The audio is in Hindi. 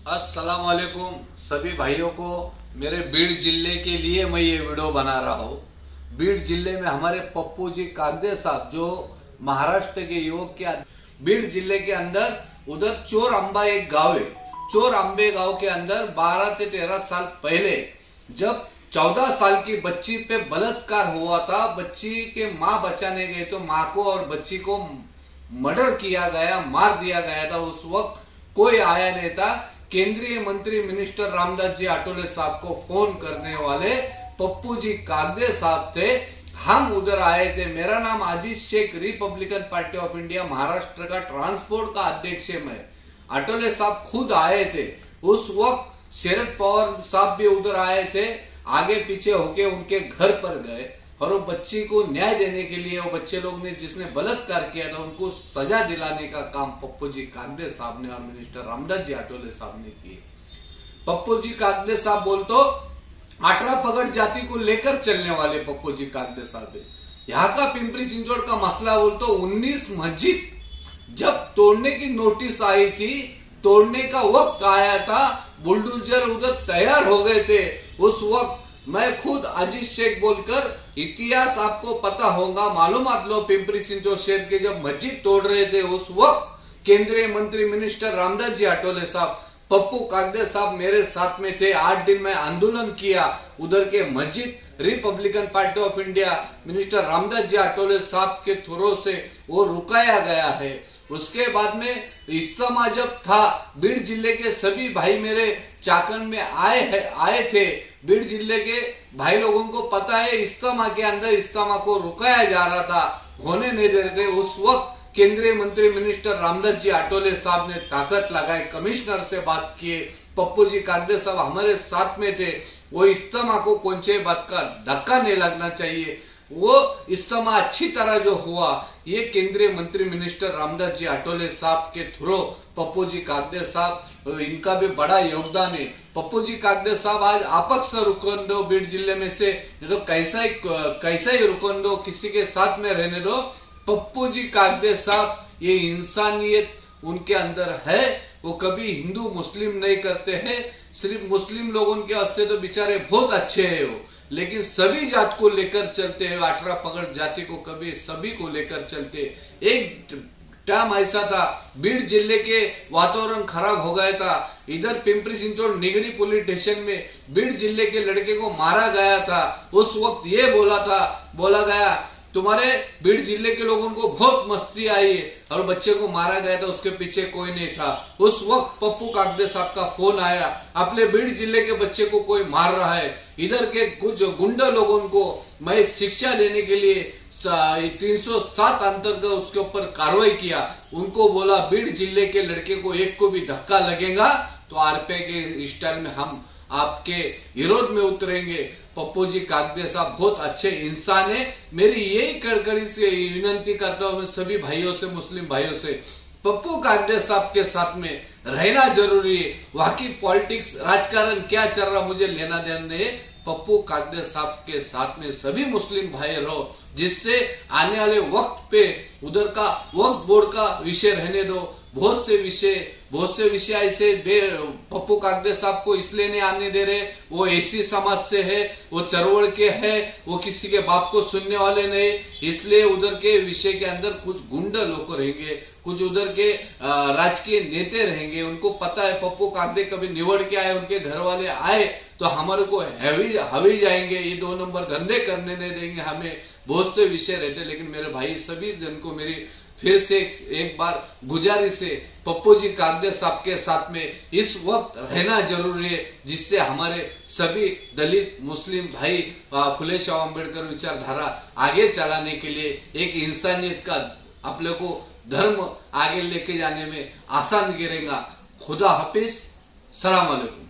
अस्सलाम वालेकुम सभी भाइयों को। मेरे बीड़ जिले के लिए मैं ये वीडियो बना रहा हूँ। बीड़ जिले में हमारे पप्पू जी कागदे साहब जो महाराष्ट्र के युवक के बीड़ जिले के अंदर उधर चोर अंबा एक गांव है। चोर अंबे गांव के अंदर 12 से 13 साल पहले जब 14 साल की बच्ची पे बलात्कार हुआ था, बच्ची के माँ बचाने गए तो माँ को और बच्ची को मर्डर किया गया, मार दिया गया था। उस वक्त कोई आया नहीं था। केंद्रीय मंत्री मिनिस्टर रामदास जी आठवले साहब को फोन करने वाले पप्पू जी कागदे साहब थे। हम उधर आए थे। मेरा नाम Ajit Shaikh, Republican Party of India Maharashtra का ट्रांसपोर्ट का अध्यक्ष है मैं। आठवले साहब खुद आए थे। उस वक्त शरद पवार साहब भी उधर आए थे। आगे पीछे होके उनके घर पर गए और वो बच्ची को न्याय देने के लिए, वो बच्चे लोग ने जिसने बलात्कार किया था उनको सजा दिलाने का काम पप्पू जी कागदे साहब ने और मिनिस्टर रामदास जी आठवले साहब ने किए। पप्पू जी कागदे साहब बोल तो 18 पगड़ जाति को लेकर चलने वाले पप्पू जी कागदे साहब है। यहाँ का पिंपरी चिंचवड़ का मसला बोल तो 19 मस्जिद जब तोड़ने की नोटिस आई थी, तोड़ने का वक्त आया था, बुलडोजर उधर तैयार हो गए थे। उस वक्त मैं खुद अजीत शेख बोलकर, इतिहास आपको पता होगा, मालूमात लो, पिंपरी चिंचवड़ शहर के जब मस्जिद तोड़ रहे थे उस वक्त केंद्रीय मंत्री मिनिस्टर रामदास जी आठवले साहब, पप्पू कागदे साहब मेरे साथ में थे। 8 दिन में आंदोलन किया उधर के मस्जिद। Republican Party of India minister Ramdas ji Athawale साहब के थ्रू से वो रुकाया गया है। उसके बाद में इज्तिमा जब था, बीड़ जिले के सभी भाई मेरे चाकन में आए थे। बीड़ जिले के भाई लोगों को पता है इज्तिमा के अंदर इज्तिमा को रुकाया जा रहा था, होने नहीं दे रहे थे। उस वक्त केंद्रीय मंत्री मिनिस्टर रामदास जी आठवले साहब ने ताकत लगाई, कमिश्नर से बात किए। पप्पू जी कागदे साहब हमारे साथ में थे। वो इज्तिमा को कौन से बात का धक्का नहीं लगना चाहिए। वो इज्तिमा अच्छी तरह जो हुआ, ये केंद्रीय मंत्री मिनिस्टर रामदास जी आठवले साहब के थ्रू पप्पू जी कागदे साहब, इनका भी बड़ा योगदान है। पप्पू जी कागदे साहब आज आपक्ष रुकन दो बीड़ जिले में से, तो कैसा ही रुकन दो, किसी के साथ में रहने दो। पप्पू जी कागदे साहब ये इंसानियत उनके अंदर है। वो कभी हिंदू मुस्लिम नहीं करते हैं। सिर्फ मुस्लिम लोगों के वास्ते तो बेचारे बहुत अच्छे हैं वो, लेकिन सभी जात को लेकर चलते हैं। 18 पगड़ जाति को कभी सभी को लेकर चलते। एक टाइम ऐसा था, बीड़ जिले के वातावरण खराब हो गया था। इधर पिंपरी चिंचवड़ निगड़ी पुलिस स्टेशन में बीड़ जिले के लड़के को मारा गया था। उस वक्त ये बोला गया तुम्हारे बीड़ जिले के लोगों को बहुत मस्ती आई है और बच्चे को मारा गया था, उसके पीछे कोई नहीं था। उस वक्त पप्पू कागदे साहब का फोन आया, अपने बीड़ जिले के बच्चे को कोई मार रहा है। इधर के कुछ गुंडा लोगों को मैं शिक्षा देने के लिए 307 अंतर्गत उसके ऊपर कार्रवाई किया। उनको बोला बीड़ जिले के लड़के को एक को भी धक्का लगेगा तो आरपीआई के स्टाइल में हम आपके विरोध में उतरेंगे। पप्पू जी कागदे साहब बहुत अच्छे इंसान है। मेरी यही कड़कड़ी से विनती करता हूँ मैं सभी भाइयों से, मुस्लिम भाइयों से, पप्पू कागदे साहब के साथ में रहना जरूरी है। वहां की पॉलिटिक्स, राजकारण क्या चल रहा मुझे लेना देना नहीं। पप्पू कागदे साहब के साथ में सभी मुस्लिम भाई रहो, जिससे आने वाले वक्त पे उधर का वक्त बोर्ड का विषय रहने दो। बहुत से विषय ऐसे पप्पू कागदे साहब को इसलिए नहीं आने दे रहे, वो ऐसी समाज से है, वो चरवड़ के है, वो किसी के बाप को सुनने वाले नहीं, इसलिए उधर के विषय के अंदर कुछ गुंडा लोग रहेंगे, कुछ उधर के राजकीय नेता रहेंगे। उनको पता है पप्पू कागदे कभी निवड़ के आए, उनके घर वाले आए तो हमारे को हवी जाएंगे, ये 2 नंबर धंधे करने नहीं देंगे। हमें बहुत से विषय रहते, लेकिन मेरे भाई सभी जन को मेरी फिर से एक बार गुजारिश है, पप्पू जी कागदे साहब के साथ में इस वक्त रहना जरूरी है, जिससे हमारे सभी दलित मुस्लिम भाई फुले शाह अम्बेडकर विचारधारा आगे चलाने के लिए एक इंसानियत का अपने को धर्म आगे लेके जाने में आसान गिरेगा। खुदा हाफिज, सलाम अलैकुम।